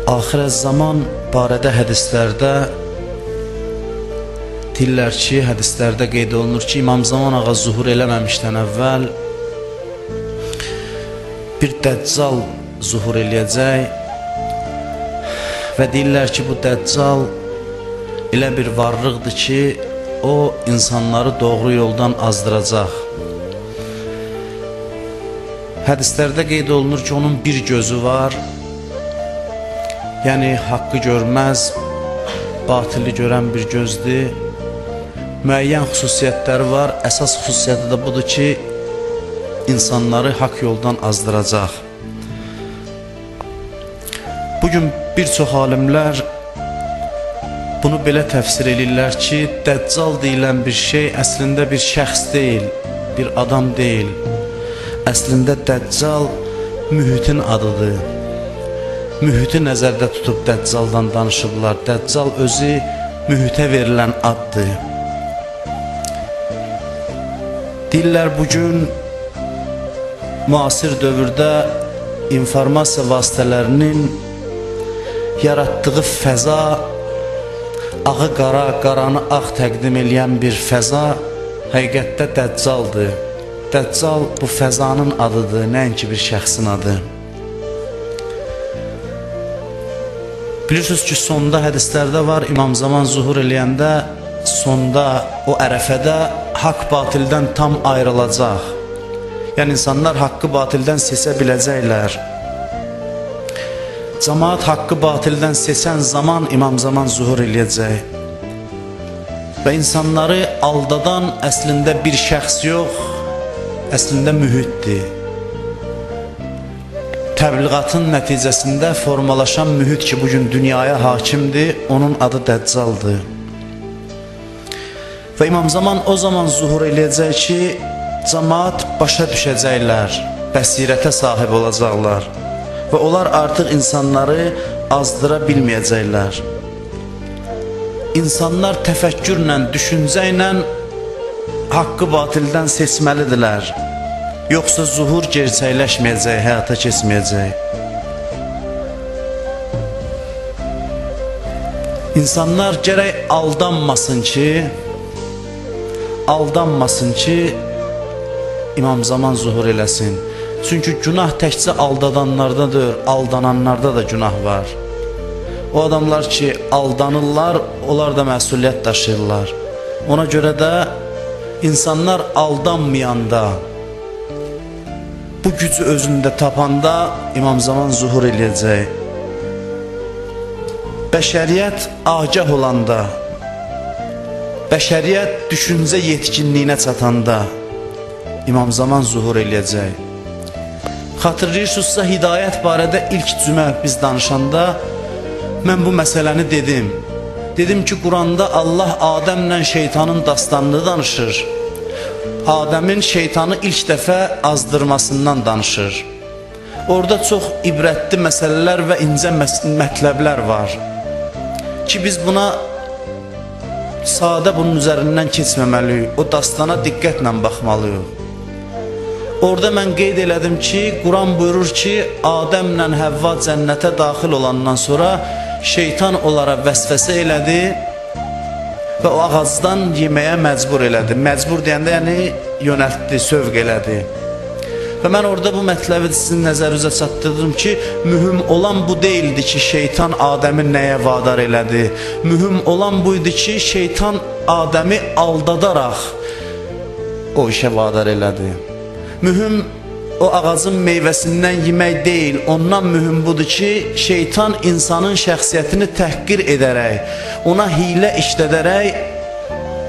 Axirət zaman barədə hədislərdə deyirlər ki, hədislərdə qeyd olunur ki, İmam Zaman ağa zuhur eləməmişdən əvvəl bir dəccal zuhur eləyəcək və deyirlər ki, bu dəccal elə bir varlıqdır ki, o insanları doğru yoldan azdıracaq. Hədislərdə qeyd olunur ki, onun bir gözü var, yəni haqqı görməz, batili görən bir gözdür. Müəyyən xüsusiyyətləri var, əsas xüsusiyyəti də budur ki, insanları haqq yoldan azdıracaq. Bugün bir çox alimlər bunu belə təfsir edirlər ki, dəccal deyilən bir şey əslində bir şəxs deyil, bir adam deyil. Əslində dəccal mühitin adıdır. Mühiti nəzərdə tutub dəccaldan danışıblar. Dəccal özü mühitə verilən addır. Deyirlər, bugün müasir dövrdə informasiya vasitələrinin yaratdığı fəza, ağı qara, qaranı ağ təqdim eləyən bir fəza həqiqətdə dəccaldır. Dəccal bu fəzanın adıdır, nəinki bir şəxsin adı. Bilirsiniz ki, sonda hədislərdə var, İmam Zaman zuhur eləyəndə, sonda, o ərəfədə haqq batildən tam ayrılacaq. Yəni, insanlar haqqı batildən seçə biləcəklər. Cəmaat haqqı batildən seçən zaman İmam Zaman zuhur eləyəcək. Və insanları aldadan əslində bir şəxs yox, əslində mühitdir. Təbliğatın nəticəsində formalaşan mühit ki, bugün dünyaya hakimdir, onun adı dəccaldır. Və İmam Zaman o zaman zuhur eləyəcək ki, cəmaat başa düşəcəklər, bəsirətə sahib olacaqlar və onlar artıq insanları azdıra bilməyəcəklər. İnsanlar təfəkkürlə, düşüncə ilə haqqı batildən seçməlidirlər. Yoxsa zuhur gerçəkləşməyəcək, həyata keçməyəcək. İnsanlar gərək aldanmasın ki, İmam Zaman zuhur eləsin. Çünki günah təkcə aldadanlarda deyil, aldananlarda da günah var. O adamlar ki, aldanırlar, onlar da məsuliyyət daşıyırlar. Ona görə də insanlar aldanmayanda, bu gücü özündə tapanda İmam Zaman zuhur eləyəcək. Bəşəriyyət agah olanda, bəşəriyyət düşüncə yetkinliyinə çatanda İmam Zaman zuhur eləyəcək. Xatırlayırsınızsa, hidayət barədə ilk cümə biz danışanda mən bu məsələni dedim. Dedim ki, Quranda Allah Adəmlə şeytanın dastanını danışır. Adəmin şeytanı ilk dəfə azdırmasından danışır. Orada çox ibrətli məsələlər və incə mətləblər var ki, biz buna sadə bunun üzərindən keçməməliyik, o dastana diqqətlə baxmalıyıq. Orada mən qeyd elədim ki, Quran buyurur ki, Adəmlə Həvva cənnətə daxil olandan sonra şeytan onlara vəsvəsə elədi və o ağacdan yeməyə məcbur elədi. Məcbur deyəndə, yəni yönəltdi, sövq elədi. Və mən orada bu mətləbi sizin nəzərinizə çatdırdım ki, mühüm olan bu deyildi ki, şeytan Adəmi nəyə vadar elədi. Mühüm olan buydu ki, şeytan Adəmi aldadaraq o işə vadar elədi. Mühüm o ağacın meyvəsindən yemək deyil, ondan mühüm budur ki, şeytan insanın şəxsiyyətini təhqir edərək, ona hilə işlədərək,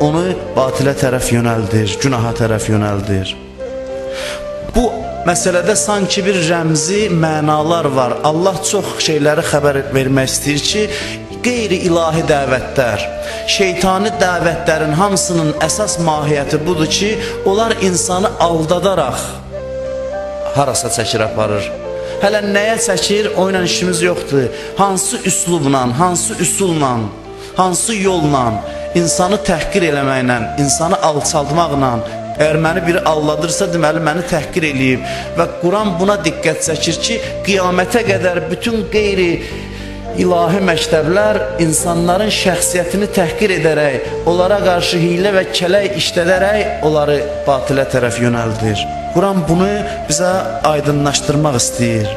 onu batilə tərəf yönəldir, günaha tərəf yönəldir. Bu məsələdə sanki bir rəmzi mənalar var. Allah çox şeyləri xəbər vermək istəyir ki, qeyri-ilahi dəvətlər, şeytani dəvətlərin hamısının əsas mahiyyəti budur ki, onlar insanı aldadaraq harasa çəkir aparır. Hələ nəyə çəkir, o ilə işimiz yoxdur. Hansı üslubla, hansı üsulla, hansı yolla, insanı təhqir eləməklə, insanı alçaltmaqla, əgər məni biri alladırsa, deməli məni təhqir eləyib. Və Quran buna diqqət çəkir ki, qiyamətə qədər bütün qeyri İlahi məktəblər insanların şəxsiyyətini təhqir edərək, onlara qarşı hiylə və kələk işlədərək onları batilə tərəf yönəldir. Quran bunu bizə aydınlaşdırmaq istəyir.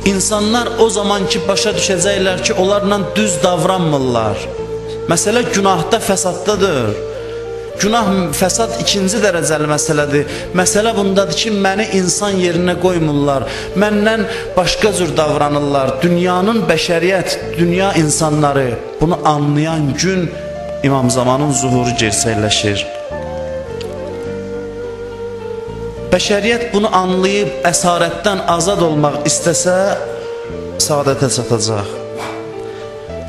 İnsanlar o zaman ki başa düşəcəklər ki, onlarla düz davranmırlar. Məsələ günahda, fəsaddadır. Günah, fəsad ikinci dərəcəli məsələdir. Məsələ bundadır ki, məni insan yerinə qoymurlar. Məndən başqa cür davranırlar. Dünyanın bəşəriyyət, dünya insanları bunu anlayan gün İmam Zamanın zuhuru gerçəkləşir. Bəşəriyyət bunu anlayıb əsarətdən azad olmaq istəsə, saadətə çatacaq.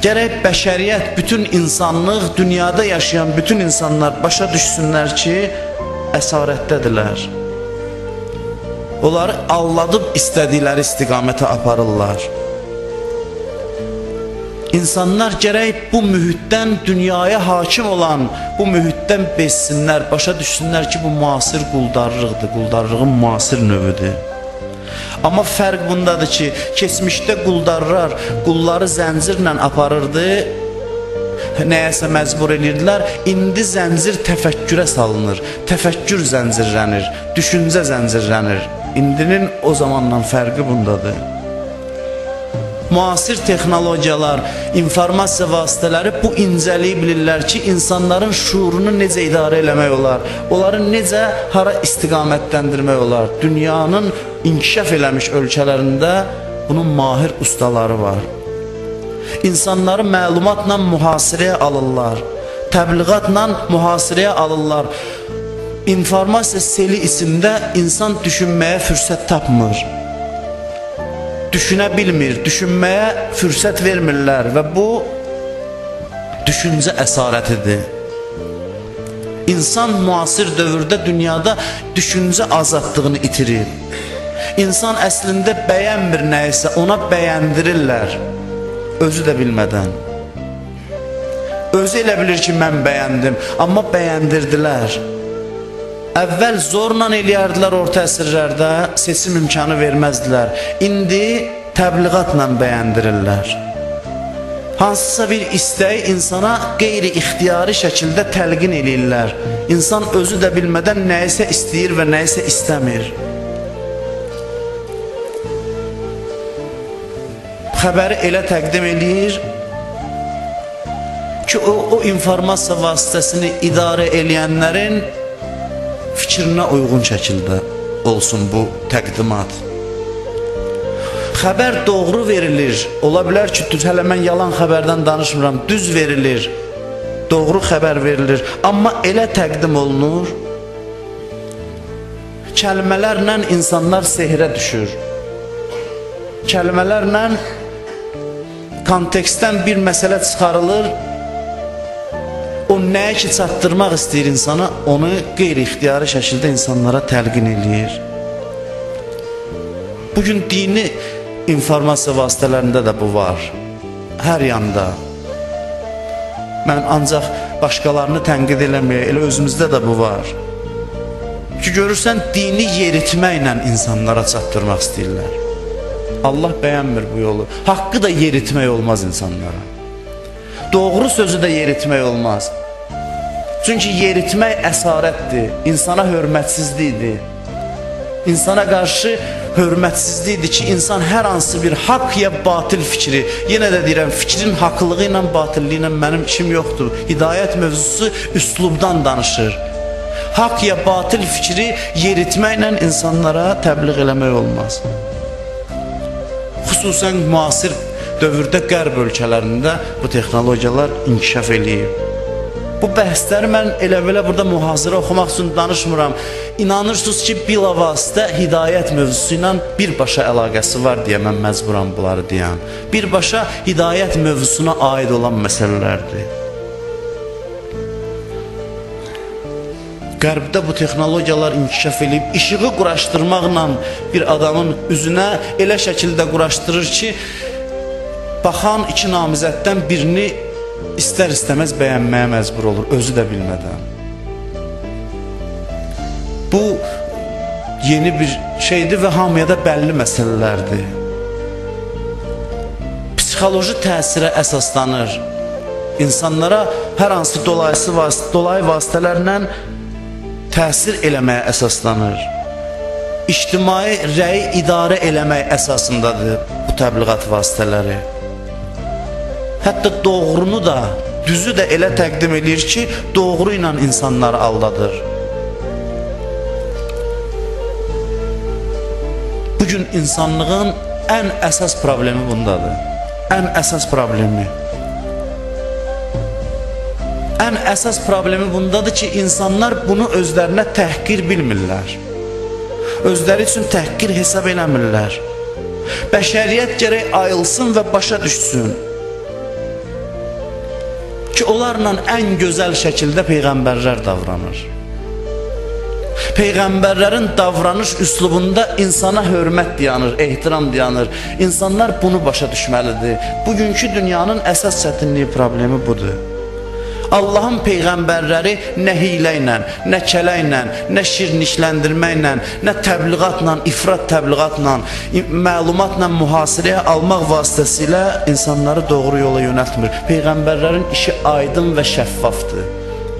Gərək bəşəriyyət, bütün insanlıq, dünyada yaşayan bütün insanlar başa düşsünlər ki, əsarətdədirlər. Onları aldadıb istədikləri istiqamətə aparırlar. İnsanlar gərək bu mühitdən, dünyaya hakim olan bu mühitdən bezsinlər, başa düşsünlər ki, bu müasir quldarlıqdır, quldarlığın müasir növüdür. Amma fərq bundadır ki, keçmişdə quldarlar qulları zəncirlə aparırdı, nəyəsə məcbur edirdilər. İndi zəncir təfəkkürə salınır, təfəkkür zəncirlənir, düşüncə zəncirlənir. İndinin o zamandan fərqi bundadır. Müasir texnologiyalar, informasiya vasitələri bu incəliyi bilirlər ki, insanların şuurunu necə idarə eləmək olar, onları necə hara istiqamətləndirmək olar. Dünyanın inkişaf eləmiş ölkələrində bunun mahir ustaları var. İnsanları məlumatla mühasirəyə alırlar, təbliğatla mühasirəyə alırlar. İnformasiya seli içində insan düşünməyə fürsət tapmır. Düşünə bilmir, düşünməyə fürsət vermirlər və bu düşüncə əsarətidir. İnsan müasir dövrdə dünyada düşüncə azadlığını itirir. İnsan əslində bəyənmir nəyisə, ona bəyəndirirlər, özü də bilmədən. Özü elə bilir ki, mən bəyəndim, amma bəyəndirdilər. Əvvəl zorla eləyərdilər orta əsrlərdə, seçim imkanı verməzdilər. İndi təbliğatla bəyəndirirlər. Hansısa bir istəyi insana qeyri-ixtiyari şəkildə təlqin eləyirlər. İnsan özü də bilmədən nəyisə istəyir və nəyisə istəmir. Xəbəri elə təqdim eləyir ki, o informasiya vasitəsini idarə eləyənlərin fikrinə uyğun şəkildə olsun bu təqdimat. Xəbər doğru verilir. Ola bilər ki, hələ mən yalan xəbərdən danışmıram, düz verilir, doğru xəbər verilir. Amma elə təqdim olunur, kəlmələrlə insanlar sehrə düşür. Kəlmələrlə kontekstdən bir məsələ çıxarılır, o nəyə ki çatdırmaq istəyir insana, onu qeyri-ixtiyari şəkildə insanlara təlqin eləyir. Bugün dini informasiya vasitələrində də bu var, hər yanda. Mən ancaq başqalarını tənqid eləməyək, elə özümüzdə də bu var. Ki, görürsən, dini yeritməklə insanlara çatdırmaq istəyirlər. Allah bəyənmir bu yolu. Haqqı da yeritmək olmaz insanlara. Doğru sözü də yeritmək olmaz. Çünki yeritmək əsarətdir, insana hörmətsizlikdir. İnsana qarşı hörmətsizlikdir ki, insan hər hansı bir haqq ya batil fikri, yenə də deyirəm, fikrin haqlılığı ilə, batilliyi ilə mənim işim yoxdur. Hidayət mövzusu üslubdan danışır. Haqq ya batil fikri yeritməklə insanlara təbliğ eləmək olmaz. Xüsusən müasir dövrdə qərb ölkələrində bu texnologiyalar inkişaf eləyib. Bu bəhsləri mən elə-belə burada mühazirə oxumaq üçün danışmıram. İnanırsınız ki, bilavasitə hidayət mövzusu ilə birbaşa əlaqəsi var deyə mən məcburam bunları deyəm. Birbaşa hidayət mövzusuna aid olan məsələlərdir. Qərbdə bu texnologiyalar inkişaf edib, işığı quraşdırmaqla bir adamın üzünə elə şəkildə quraşdırır ki, baxan iki namizəddən birini istər-istəməz bəyənməyə məcbur olur, özü də bilmədən. Bu yeni bir şeydir və hamıya da bəlli məsələlərdir. Psixoloji təsirə əsaslanır. İnsanlara hər hansı dolayı vasitələrlə təsir eləməyə əsaslanır. İctimai rəyi idarə eləmək əsasındadır bu təbliğat vasitələri. Hətta doğrunu da, düzü də elə təqdim edir ki, doğru ilə insanları aldadır. Bugün insanlığın ən əsas problemi bundadır. Ən əsas problemi. Ən əsas problemi bundadır ki, insanlar bunu özlərinə təhqir bilmirlər. Özləri üçün təhqir hesab eləmirlər. Bəşəriyyət gərək ayılsın və başa düşsün ki, onlarla ən gözəl şəkildə peyğəmbərlər davranır. Peyğəmbərlərin davranış üslubunda insana hörmət dayanır, ehtiram dayanır. İnsanlar bunu başa düşməlidir. Bugünkü dünyanın əsas çətinliyi problemi budur. Allahın peyğəmbərləri nə hiylə ilə, nə kələ ilə, nə şirnişləndirməklə, nə təbliğatla, ifrat təbliğatla, məlumatla mühasirəyə almaq vasitəsilə insanları doğru yola yönəltmir. Peyğəmbərlərin işi aydın və şəffafdır.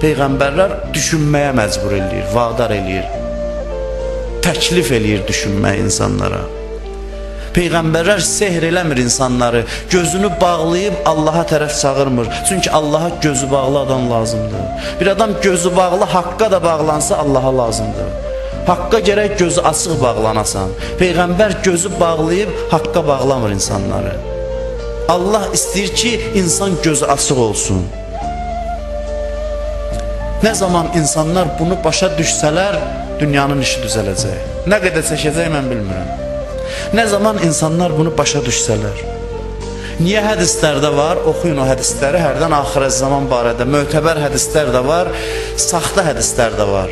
Peyğəmbərlər düşünməyə məcbur eləyir, vadar eləyir, təklif eləyir düşünmək insanlara. Peyğəmbərlər sehr eləmir insanları, gözünü bağlayıb Allaha tərəf çağırmır. Çünki Allaha gözü bağlı adam lazımdır. Bir adam gözü bağlı, haqqa da bağlansa Allaha lazımdır. Haqqa gərək gözü açıq bağlanasan. Peyğəmbər gözü bağlayıb haqqa bağlamır insanları. Allah istəyir ki, insan gözü açıq olsun. Nə zaman insanlar bunu başa düşsələr, dünyanın işi düzələcək. Nə qədər çəkəcək mən bilmirəm. Nə zaman insanlar bunu başa düşsələr. Niyə hədislərdə var? Oxuyun o hədisləri, hərdən axirət zaman barədə. Mötəbər hədislər də var, saxta hədislər də var.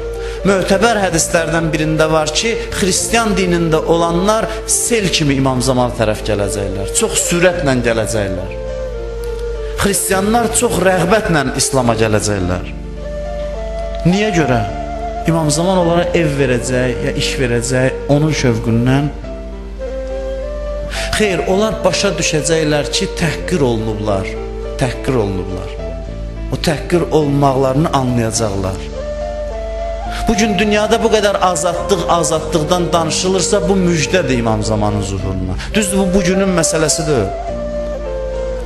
Mötəbər hədislərdən birində var ki, xristiyan dinində olanlar sel kimi İmam Zaman tərəf gələcəklər. Çox sürətlə gələcəklər. Xristiyanlar çox rəğbətlə İslama gələcəklər. Niyə görə? İmam Zaman onlara ev verəcək, ya iş verəcək, onun şövqündən. Xeyr, onlar başa düşəcəklər ki, təhqir olunublar, təhqir olunublar. O təhqir olmaqlarını anlayacaqlar. Bugün dünyada bu qədər azadlıqdan danışılırsa, bu müjdədir İmam Zamanın zuhuruna. Düzdür, bu bugünün məsələsidir.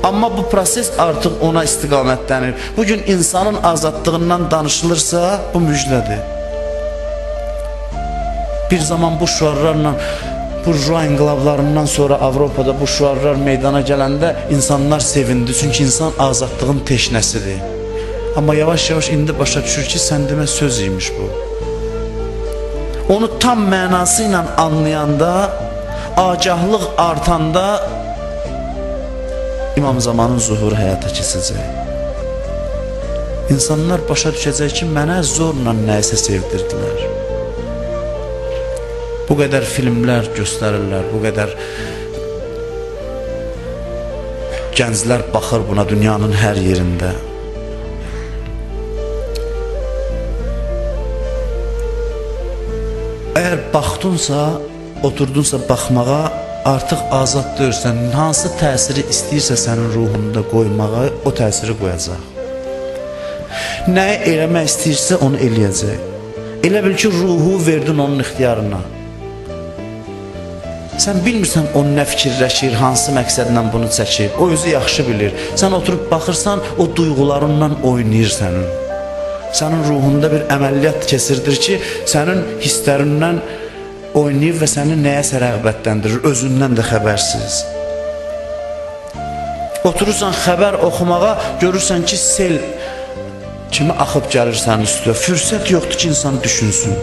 Amma bu proses artıq ona istiqamətlənir. Bugün insanın azadlığından danışılırsa, bu müjdədir. Bir zaman bu şüarlarla, burjua inqilablarından sonra Avropada bu şüarlar meydana gələndə insanlar sevindi. Çünki insan azadlığın teşnəsidir. Amma yavaş-yavaş indi başa düşür ki, sən demə söz imiş bu. Onu tam mənası ilə anlayanda, agahlıq artanda İmam Zamanın zuhuru həyata keçəcək. İnsanlar başa düşəcək ki, mənə zorla nəyisə sevdirdilər. Bu qədər filmlər göstərirlər, bu qədər gənclər baxır buna dünyanın hər yerində. Əgər baxdunsa, oturdunsa baxmağa, artıq azad deyirsən, hansı təsiri istəyirsə sənin ruhunda qoymağa, o təsiri qoyacaq. Nəyi eləmək istəyirsə, onu eləyəcək. Elə bil ki, ruhu verdin onun ixtiyarına. Sən bilmirsən o nə fikirləşir, hansı məqsədlə bunu çəkir, o özü yaxşı bilir. Sən oturub baxırsan, o duyğularından oynayır sənin. Sənin ruhunda bir əməliyyat keçirdir ki, sənin hisslərindən oynayıb və səni nəyəsə rəğbətləndirir, özündən də xəbərsiz. Oturursan xəbər oxumağa, görürsən ki, sel kimi axıb gəlir sənin üstüyə. Fürsət yoxdur ki, insan düşünsün.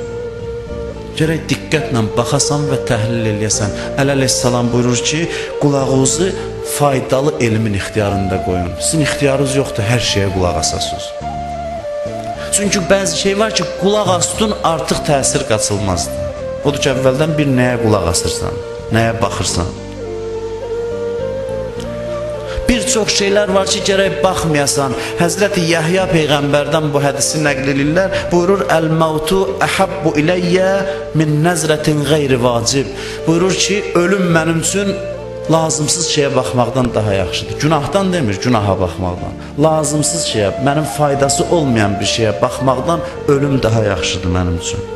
Gərək diqqətlə baxasan və təhlil eləyəsən. Əleyhissalam buyurur ki, qulağınızı faydalı elmin ixtiyarında qoyun. Sizin ixtiyarınız yoxdur, hər şeyə qulaq asasınız. Çünki bəzi şey var ki, qulaq asdın artıq təsir qaçılmazdır. Odur ki, əvvəldən bir nəyə qulaq asırsan, nəyə baxırsan. Bir çox şeylər var ki, gərək baxmayasan. Həzrəti Yəhya Peyğəmbərdən bu hədisi nəql edirlər. Buyurur, Əl-məvtu əhəbbu iləyyə min nəzrətin qeyri vacib. Buyurur ki, ölüm mənim üçün lazımsız şeyə baxmaqdan daha yaxşıdır. Günahdan demir, günaha baxmaqdan. Lazımsız şeyə, mənim faydası olmayan bir şeyə baxmaqdan ölüm daha yaxşıdır mənim üçün.